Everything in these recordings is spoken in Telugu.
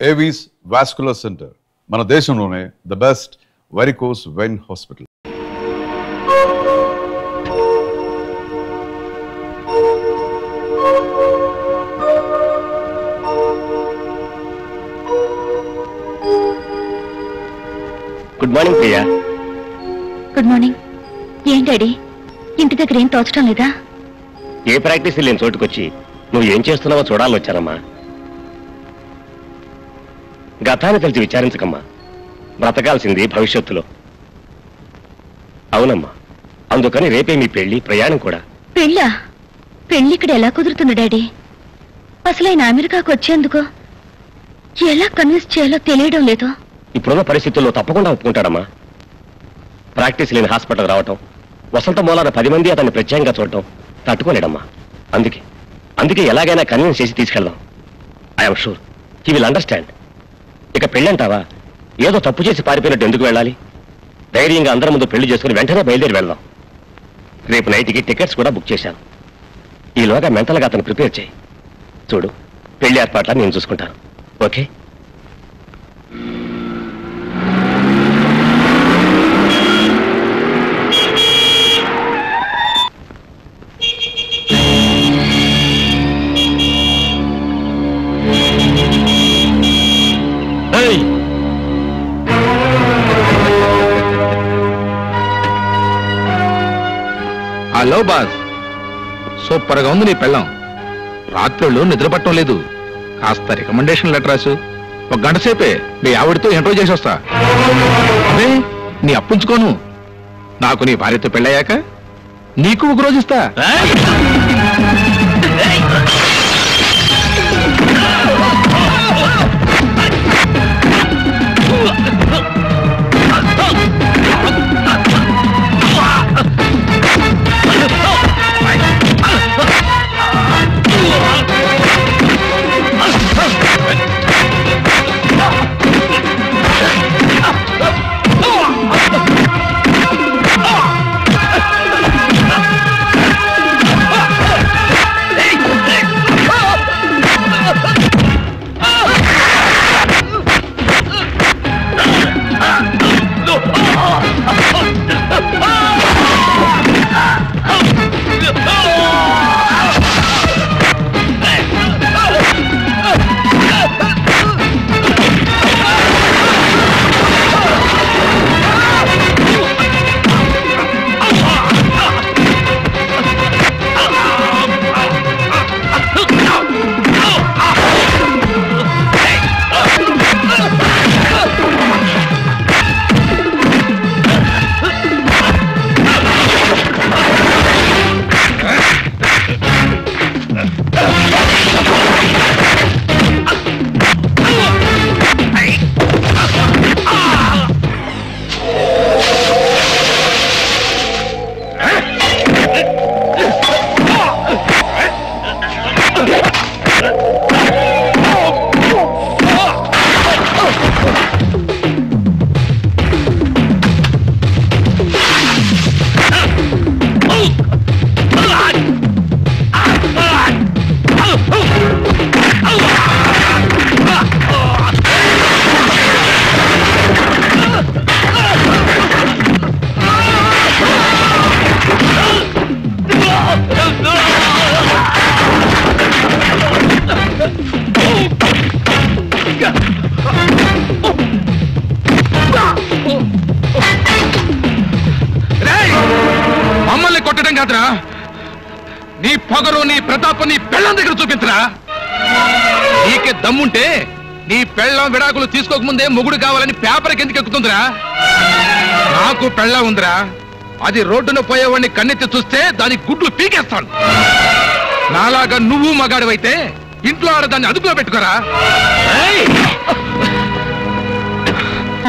ఏవీస్ వాస్కులర్ సెంటర్ మన దేశంలోనే the best varicose vein hospital. Good morning Priya. Good morning. ఏం డాడీ ఇంటి దగ్గర ఏం తోచడం లేదా? ఏ ప్రాక్టీస్ లేని చోటుకొచ్చి నువ్వు ఏం చేస్తున్నావో చూడాలని వచ్చానమ్మా. గతాన్ని తెలిసి విచారించకమ్మా, బ్రతకాల్సింది భవిష్యత్తులో. అవునమ్మా, అందుకని రేపే మీ పెళ్లి, ప్రయాణం కూడా. పెళ్ళా? పెళ్లి ఇక్కడ ఎలా కుదురుతుంది డాడీ? అసలు ఆయన అమెరికాకు వచ్చేందుకు ఎలా కన్విన్స్ చేయాలో తెలియడం లేదు. ఇప్పుడున్న పరిస్థితుల్లో తప్పకుండా ఒప్పుకుంటాడమ్మా. ప్రాక్టీస్ లేని హాస్పిటల్ రావటం, వసంత మూలాన 10 మంది అతన్ని ప్రత్యేకంగా చూడటం తట్టుకోలేడమ్మా. అందుకే ఎలాగైనా కన్విన్స్ చేసి తీసుకెళ్దాం. I'm sure he will understand. ఇక పెళ్ళంటావా, ఏదో తప్పు చేసి పారిపోయినట్టు ఎందుకు వెళ్ళాలి? ధైర్యంగా అందరి ముందు పెళ్లి చేసుకుని వెంటనే బయలుదేరి వెళ్దాం. రేపు నైట్కి టికెట్స్ కూడా బుక్ చేశాను. ఈలోగా మెంటల్గా అతను ప్రిపేర్ చేయి. చూడు, పెళ్లి ఏర్పాట్లని నేను చూసుకుంటాను. ఓకే? హలో బాస్, సూపర్గా ఉంది నీ పెళ్ళం. రాత్రుళ్ళు నిద్రపట్టడం లేదు. కాస్త రికమెండేషన్ లెటర్ రాసు. 1 గంట సేపే మీ ఆవిడతో ఇంటర్వ్యూ చేసి వస్తా. అదే నీ అప్పుంచుకోను. నాకు నీ భార్యతో పెళ్ళయ్యాక నీకు 1 రోజు ఇస్తా. మమ్మల్ని కొట్టడం కాదురా, నీ పొగరు, నీ ప్రతాపం నీ పెళ్ళం దగ్గర చూపించరా. నీకే దమ్ముంటే నీ పెళ్ళం విడాకులు తీసుకోకముందే మొగుడు కావాలని పేపర్కి ఎందుకు ఎక్కుతుందిరా? నాకు పెళ్ళం ఉందిరా. అది రోడ్డున పోయేవాడిని కన్నెత్తి చూస్తే దాని గుడ్లు పీకేస్తాను. నాలాగా నువ్వు మగాడివైతే ఇంట్లో ఆడదాన్ని అదుపులో పెట్టుకోరా.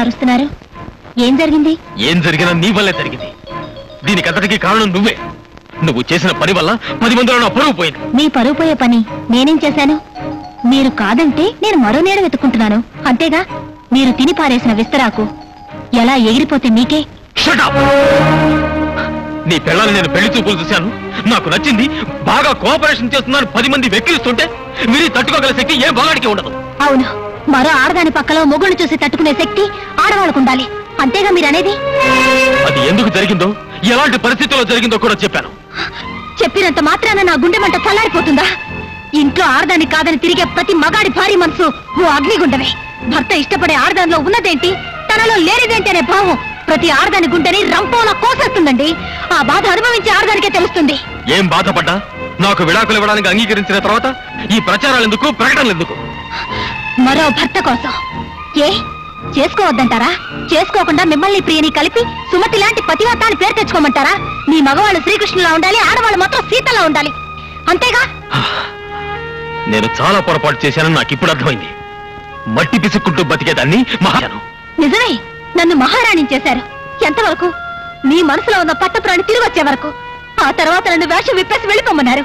అరుస్తున్నారు, ఏం జరిగింది? ఏం జరిగినా నీ వల్లే జరిగింది. దీనికంతటికి కారణం నువ్వే. నువ్వు చేసిన పని వల్ల 10 మందిలో నా పరువు పోయింది. మీ పరువు పోయే పని నేనేం చేశాను? మీరు కాదంటే నేను మరో నీడ వెతుక్కుంటున్నాను, అంతేగా. మీరు తిని పారేసిన విస్తరాకు ఎలా ఎగిరిపోతే మీకే. నీ పిల్లల్ని నేను పెళ్లి చూపులు చూశాను, నాకు నచ్చింది, బాగా కోఆపరేషన్ చేస్తున్నాను 10 మంది వెక్కిరిస్తుంటే మీరు తట్టుకోగల శక్తి ఏ బాగాడికి ఉండదు. అవును, మరో ఆడదాని పక్కలో మొగుళ్ళు చూసి తట్టుకునే శక్తి ఆడవాళ్ళకు ఉండాలి. అంతేగా మీరనేది? అది ఎందుకు జరిగిందో, ఎలాంటి పరిస్థితుల్లో జరిగిందో కూడా చెప్పాను. చెప్పినంత మాత్రాన నా గుండె మంట చల్లారిపోతుందా? ఇంట్లో ఆడదాని కాదని తిరిగే ప్రతి మగాడి భారీ మనసు ఓ అగ్నిగుండమే. భర్త ఇష్టపడే ఆడదానిలో ఉన్నదేంటి, తనలో లేనిదేంటి అనే భావం ప్రతి ఆడదాని గుండెని రంపోలా కోసేస్తుందండి. ఆ బాధ అనుభవించే ఆడదానికే తెలుస్తుంది. ఏం బాధపడ్డా నాకు విడాకులు ఇవ్వడానికి అంగీకరించిన తర్వాత ఈ ప్రచారాలు ఎందుకు, ప్రకటనలు ఎందుకు? మరో భర్త కోసం. ఏ చేసుకోవద్దంటారా? చేసుకోకుండా మిమ్మల్ని ప్రియని కలిపి సుమతి లాంటి పతివ్రతాన్ని పేరు తెచ్చుకోమంటారా? మీ మగవాళ్ళు శ్రీకృష్ణులా ఉండాలి, ఆడవాళ్ళు మాత్రం సీతలా ఉండాలి, అంతేగా? నేను చాలా పొరపాటు చేశానని నాకు ఇప్పుడు అర్థమైంది. మట్టి పిసుక్కుంటూ బతికేదాన్ని మహాను. నిజమే, నన్ను మహారాణి చేశారు. ఎంతవరకు? మీ మనసులో ఉన్న పట్టప్రాణి తిరిగి వచ్చే వరకు. ఆ తర్వాత నన్ను వేషం విప్పేసి వెళ్ళిపోమన్నారు.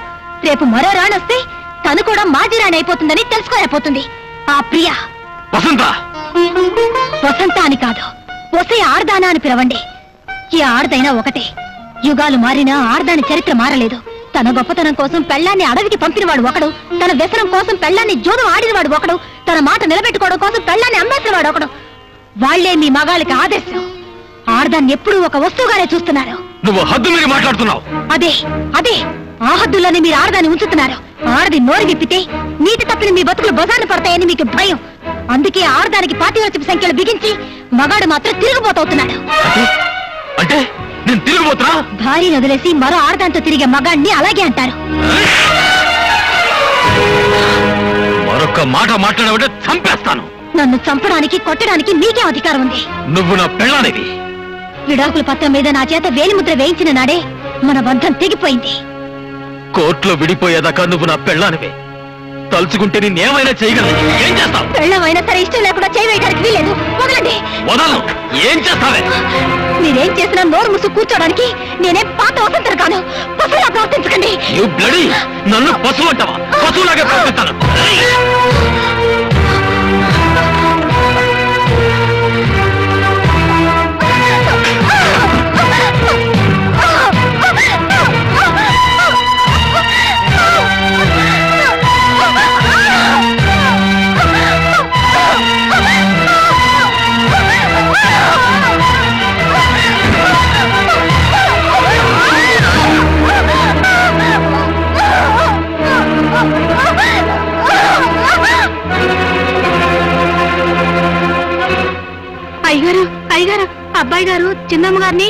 రేపు మరో రాణి వస్తే తను కూడా మాజీ రాణి అయిపోతుందని తెలుసుకోలేకపోతుంది ఆ ప్రియ. వసంత వసంత అని కాదు, వసే ఆర్దానా అని పిలవండి. ఈ ఆర్దైనా ఒకటే. యుగాలు మారినా ఆర్దాని చరిత్ర మారలేదు. తన గొప్పతనం కోసం పెళ్లాన్ని అడవికి పంపినవాడు ఒకడు, తన వ్యసనం కోసం పెళ్లాన్ని జోదం ఆడినవాడు ఒకడు, తన మాట నిలబెట్టుకోవడం కోసం పెళ్లాన్ని అమ్మేసినవాడు ఒకడు. వాళ్లే మీ మగాళ్ళకి ఆదేశం. ఆర్దాన్ని ఎప్పుడూ ఒక వస్తువుగానే చూస్తున్నారు. నువ్వు హద్దు మీరు మాట్లాడుతున్నావు. అదే అదే ఆ హద్దుల్లోనే మీరు ఆడదాన్ని ఉంచుతున్నారు. ఆడది నోరు విప్పితే నీటి తప్పిన మీ బతుకులు బజార్ను పడతాయని మీకు భయం. అందుకే ఆడదానికి పాతివ్రత్యపు సంఖ్యలు బిగించి మగాడు మాత్రం తిరుగుబోతవుతున్నాడు. అంటే నేను తిరిగిపోతున్నా? భార్యను వదిలేసి మరో ఆడదాంతో తిరిగే మగాడిని అలాగే అంటారు. మరొక మాట మాట్లాడమంటే చంపేస్తాను. నన్ను చంపడానికి కొట్టడానికి మీకే అధికారం ఉంది. నువ్వు నా పెళ్ళానివి. విడాకుల పత్రం మీద నా చేత వేలిముద్ర వేయించిన నాడే మన బంధం తెగిపోయింది. కోర్టులో విడిపోయేదాకా నువ్వు నా పెళ్ళానివే. తలుచుకుంటే నేనేమైనా చేయగలను. ఏం చేస్తావు? పెళ్ళమైనా సరే ఇష్టం లేకుండా చేయవేయడానికి వీలేదు. వదలండి. వదలను. ఏం చేస్తావే? మీరేం చేసినా నోరు ముసు కూర్చోడానికి నేనేం పాత వసంతరు కాను. పశువులా ప్రవర్తించకండి. నన్ను పశువు అంటావా? పశువులాగే ప్రవర్తిస్తాను. అయ్యగారు అయ్యగారు, అబ్బాయి గారు చిన్నమ్మ గారిని.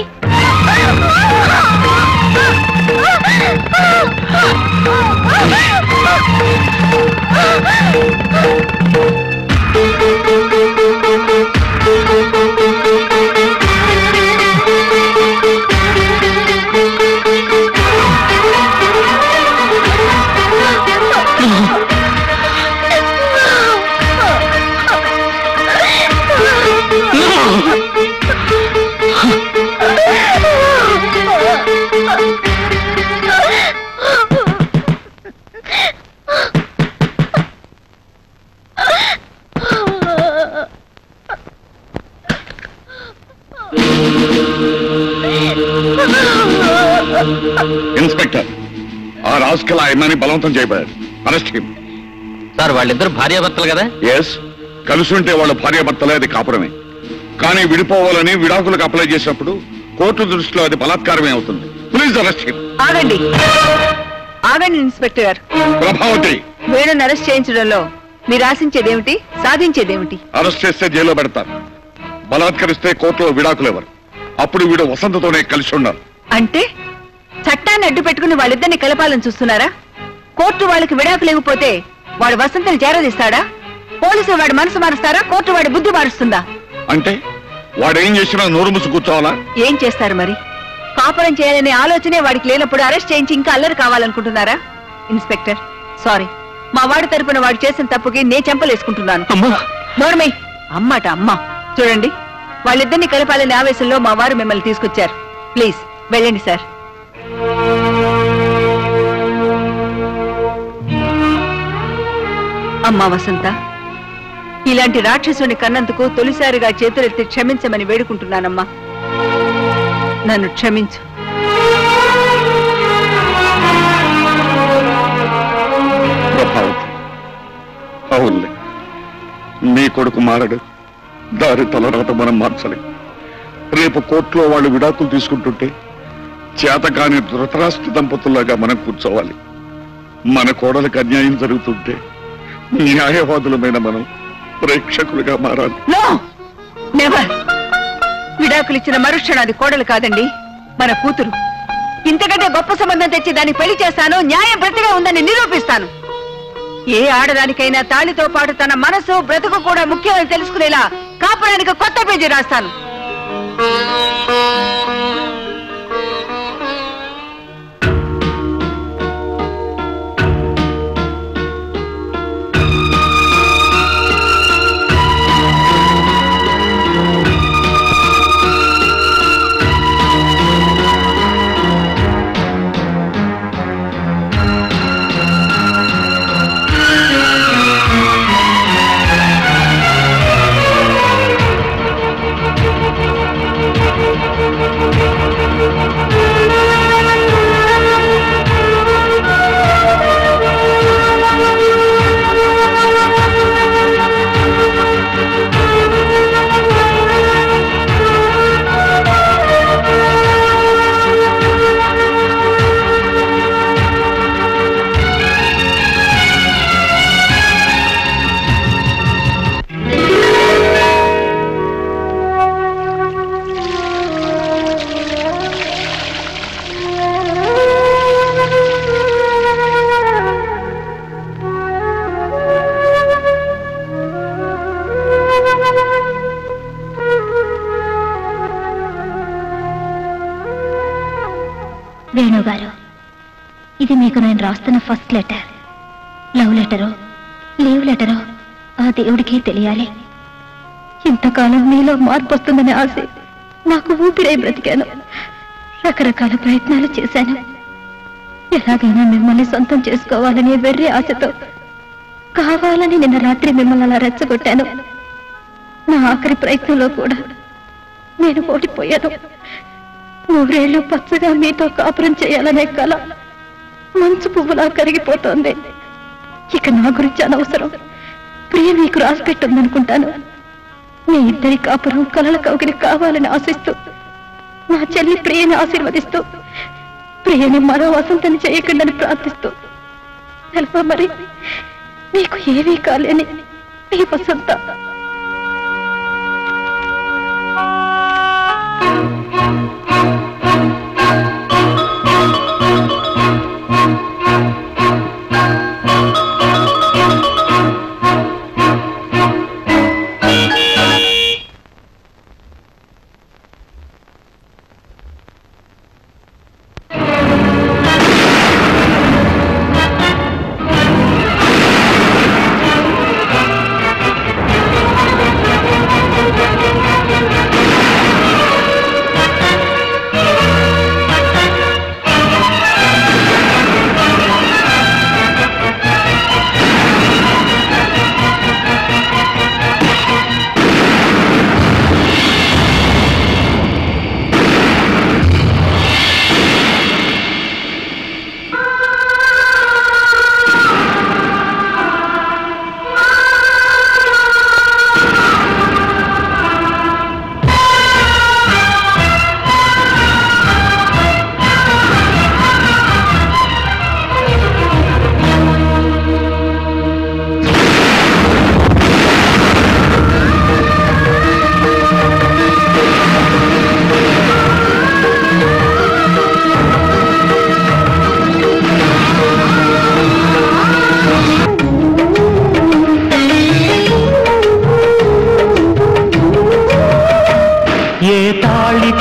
ఇన్స్పెక్టర్, ఆ రాస్కల్ ఆయన్ని బలవంతం చేయబోయారు. Arrest him. సార్, వాళ్ళిద్దరు భార్యాభర్తలు కదా? ఎస్, కలిసి ఉంటే వాళ్ళ భార్యాభర్తలే, అది కాపురమే. కానీ విడిపోవాలని విడాకులకు అప్లై చేసినప్పుడు కోర్టు దృష్టిలో అది బలాత్కారమే అవుతుంది. Please arrest him. ఆగండి ఆగండి ఇన్స్పెక్టర్ గారు. ప్రభావతి, వీళ్ళని అరెస్ట్ చేయించడంలో మీరు ఆశించేదేమిటి, సాధించేదేమిటి? అరెస్ట్ చేస్తే జైల్లో పెడతారు. బలాత్కరిస్తే కోర్టులో విడాకులు ఎవరు. అప్పుడు వీడు వసంతతోనే కలిసి ఉన్నారు. అంటే చట్టాన్ని అడ్డు పెట్టుకుని వాళ్ళిద్దరిని కలపాలని చూస్తున్నారా? కోర్టు వాళ్ళకి విడాకులు ఇవ్వకపోతే వాడు వసంతని చేరదీస్తాడా? పోలీసులు వాడి మనసు మారుస్తారా? కోర్టు వాడి బుద్ధి మారుస్తుందా? అంటే వాడేం చేసినా నోరు మూసి కూర్చోవాలా? ఏం చేస్తారు మరి? కాపురం చేయాలనే ఆలోచనే వాడికి లేనప్పుడు అరెస్ట్ చేయించి ఇంకా అల్లరి కావాలనుకుంటున్నారా? ఇన్స్పెక్టర్, సారీ, మా వాడి తరపున వాడు చేసిన తప్పుకి నే చెంపలేసుకుంటున్నాను. నోర్మై, అమ్మట అమ్మ. చూడండి, వాళ్ళిద్దరిని కలపాలనే ఆవేశంలో మా వారు మిమ్మల్ని తీసుకొచ్చారు. ప్లీజ్ వెళ్ళండి సార్. అమ్మా వసంత, ఇలాంటి రాక్షసుని కన్నందుకు తొలిసారిగా చేతులెత్తి క్షమించమని వేడుకుంటున్నానమ్మా. నన్ను క్షమించు. ప్రభావతి, అవునులే, నీ కొడుకు మారడు, దారి తలరాత మనం మార్చలేం. రేపు కోర్టులో వాళ్ళు విడాకులు తీసుకుంటుంటే చేతకాని ధృతరాష్ట్ర దంపతుల్లాగా మనం కూర్చోవాలి. మన కోడలకు అన్యాయం జరుగుతుంటే న్యాయవాదులమైన మనం ప్రేక్షకులుగా మారాలి. విడాకులు ఇచ్చిన మరుక్షణాది కోడలు కాదండి, మన కూతురు. ఇంతకంటే గొప్ప సంబంధం తెచ్చి దాన్ని పెళ్లి చేస్తాను, న్యాయం బ్రతిగా ఉందని నిరూపిస్తాను. ఏ ఆడదానికైనా తాళితో పాటు తన మనసు బ్రతుకు కూడా ముఖ్యమని తెలుసుకునేలా కాపురానికి కొత్త పేజీ రాస్తాను. వేణుగారు, ఇది మీకు నేను రాస్తున్న ఫస్ట్ లెటర్. లవ్ లెటరో లీవ్ లెటరో ఆ దేవుడికే తెలియాలి. ఇంతకాలం మీలో మార్పు వస్తుందనే ఆశ నాకు ఊపిరై బ్రతికాను. రకరకాల ప్రయత్నాలు చేశాను. ఎలాగైనా మిమ్మల్ని సొంతం చేసుకోవాలనే వెర్రి ఆశతో కావాలని నిన్న రాత్రి మిమ్మల్ని అలా రెచ్చగొట్టాను. నా ఆఖరి ప్రయత్నంలో కూడా నేను ఓడిపోయాను. 3 ఏళ్లు పచ్చగా మీతో కాపురం చేయాలనే కల మంచు పువ్వులా కరిగిపోతోంది. ఇక నా గురించి అనవసరం. ప్రియ మీకు రాసి పెట్టుందనుకుంటాను. మీ ఇద్దరి కాపురం కలల కౌగిలి కావాలని ఆశిస్తూ నా చెల్లి ప్రియని ఆశీర్వదిస్తూ ప్రియని మరో వసంతని చేయకుండాని ప్రార్థిస్తూ తెలుసా మరి మీకు ఏమీ కాలేని ఈ వసంత.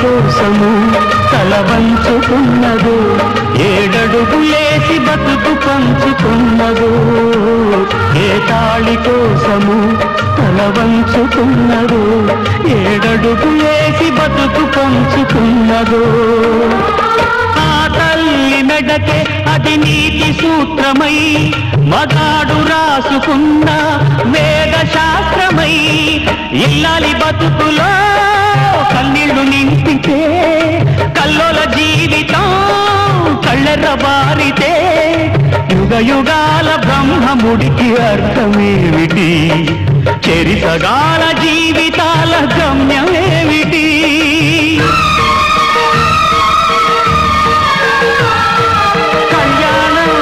కోసము తల వంచుకున్నదు, 7 అడుగులేసి బతుకు పంచుకున్నదు. ఏ తాళి కోసము తల వంచుకున్నదు, 7 అడుగులేసి బతుకు పంచుకున్నదు. ఆ తల్లి మెడకే అది నీతి సూత్రమై, మగాడు రాసుకున్న వేద శాస్త్రమై, ఇల్లాలి బతుకులో కన్నీళ్లు నింపితే, కల్లోల జీవితం కళ్ళెర్ర బారితే, యుగ యుగాల బ్రహ్మముడికి అర్థమేమిటి? చెరిసగాల జీవితాల గమ్యమేమిటి? కళ్యాణం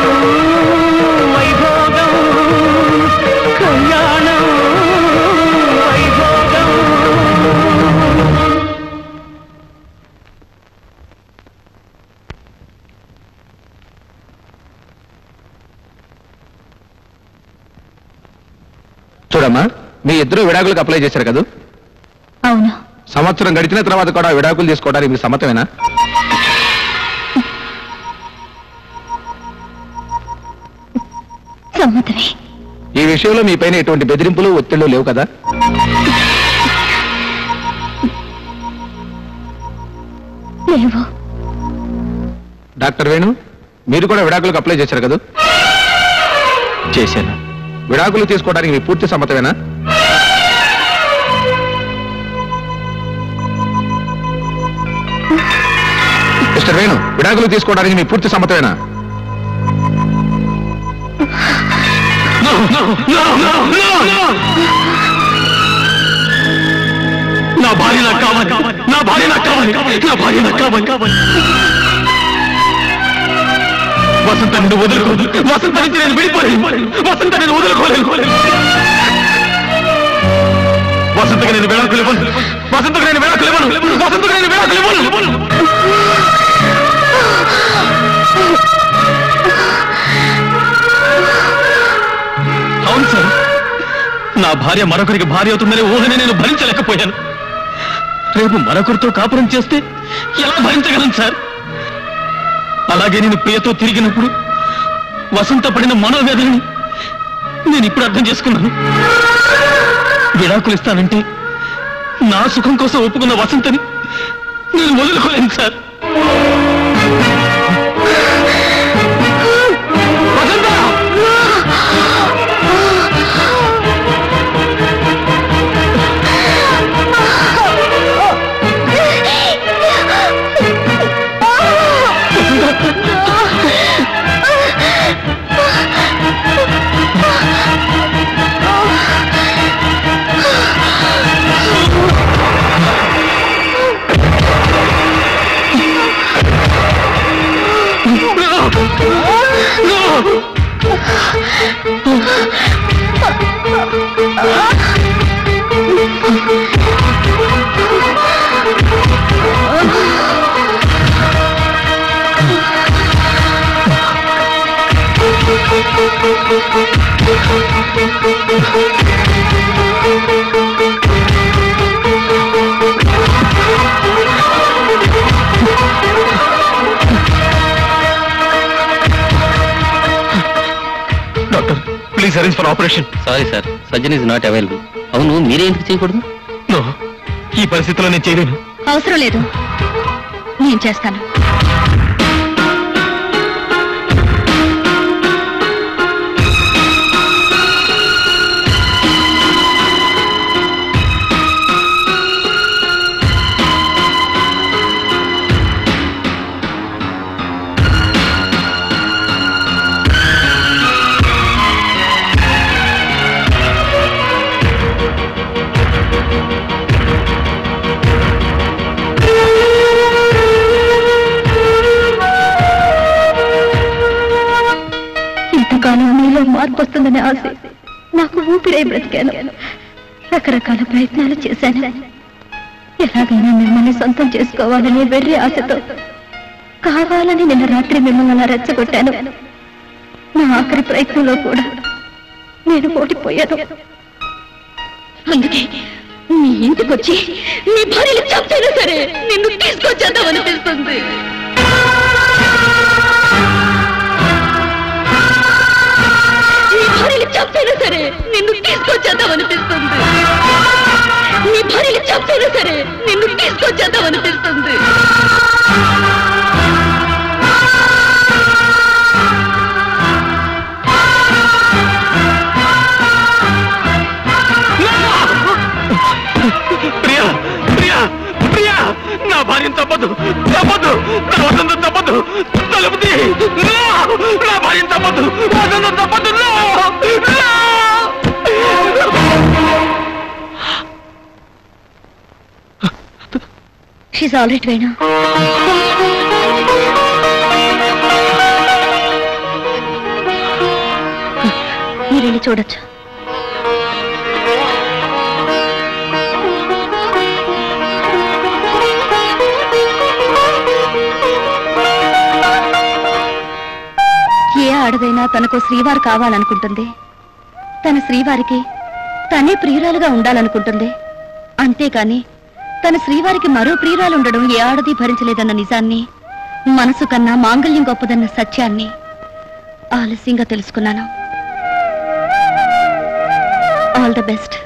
వైభోగం, కళ్యాణం వైభోగం. చూడమ్మా, మీ ఇద్దరు విడాకులకు అప్లై చేశారు కదా? అవును. సంవత్సరం గడిచిన తర్వాత కూడా విడాకులు తీసుకోవడానికి మీకు సమ్మతమేనా? సమ్మతమే. ఈ విషయంలో మీ పైన ఎటువంటి బెదిరింపులు ఒత్తిళ్లు లేవు కదా? లేవు. డాక్టర్ వేణు, మీరు కూడా విడాకులకు అప్లై చేశారు కదా? చేశాను. విడాకులు తీసుకోవడానికి మీ పూర్తి సమ్మతమేనా? మిస్టర్ వేణు, విడాకులు తీసుకోవడానికి మీ పూర్తి సమ్మతమేనా? నా భార్య నాకు కావాలి, నా భార్య నాకు కావాలి, నా భార్య నాకు కావాలి. వసంత నిన్ను వదులుకోదు, వసంత నుంచి నేను విడిపోలేను, వసంత నేను వదులుకోలేను. వసంతకి నేను విడాకులు ఇవ్వను, వసంతకు నేను విడాకులు ఇవ్వను, వసంతకు నేను విడాకులు ఇవ్వను. అవును సార్, నా భార్య మరొకరికి భార్య అవుతుందనే ఊహని నేను భరించలేకపోయాను. రేపు మరొకరితో కాపురం చేస్తే ఎలా భరించగలను సార్? అలాగే నేను ప్రియతో తిరిగినప్పుడు వసంత పడిన మనోవేదనని నేను ఇప్పుడు అర్థం చేసుకున్నాను. విడాకులు ఇస్తానంటే నా సుఖం కోసం ఒప్పుకున్న వసంతని నేను వదులుకోలేను sir. Vasantha! Doctor, please arrange for operation. Sorry sir, surgeon is not available. అవును, మీరే ఎందుకు చేయకూడదు? నో, ఈ పరిస్థితిలో నేను చేయలేను. అవసరం లేదు, నేను చేస్తాను. ఇంతకాలం నీలో మార్పు వస్తుందనే ఆశ నాకు ఊపిరై బ్రతికాను. రకరకాల ప్రయత్నాలు చేశాను. ఎలాగైనా మిమ్మల్ని సొంతం చేసుకోవాలనే వెర్రి ఆశతో కావాలని నిన్న రాత్రి మిమ్మల్ని అలా రెచ్చగొట్టాను. నా ఆఖరి ప్రయత్నంలో కూడా నేను ఓడిపోయాను. అందుకే నీ ఇంటికొచ్చి నీ భార్యలు చంపైనా సరే నిన్ను తీసుకొచ్చేద్దామనిపిస్తుంది. చంపైనా సరే నిన్ను తీసుకొచ్చేద్దామనిపిస్తుంది. నీ భార్యలు చంపైనా సరే నిన్ను తీసుకొచ్చేద్దామనిపిస్తుంది. ప్రియా, ప్రియా, ప్రియా, నా భార్యను తప్పదు, తప్పదు, నా వసంతం తప్పదు, తలుపుది. నా భార్యను తప్పదు, వసంతం తప్పదు. She's all right Venu. మీరు వెళ్ళి చూడొచ్చు. ఏ ఆడదైనా తనకు శ్రీవారు కావాలనుకుంటుంది. తన శ్రీవారికి తనే ప్రియురాలుగా ఉండాలనుకుంటుంది. అంతేకాని తన శ్రీవారికి మరో ప్రియురాలు ఉండడం ఏ ఆడది భరించలేదన్న నిజాన్ని, మనసు కన్నా మాంగళ్యం గొప్పదన్న సత్యాన్ని ఆలస్యంగా తెలుసుకున్నాను. All the best.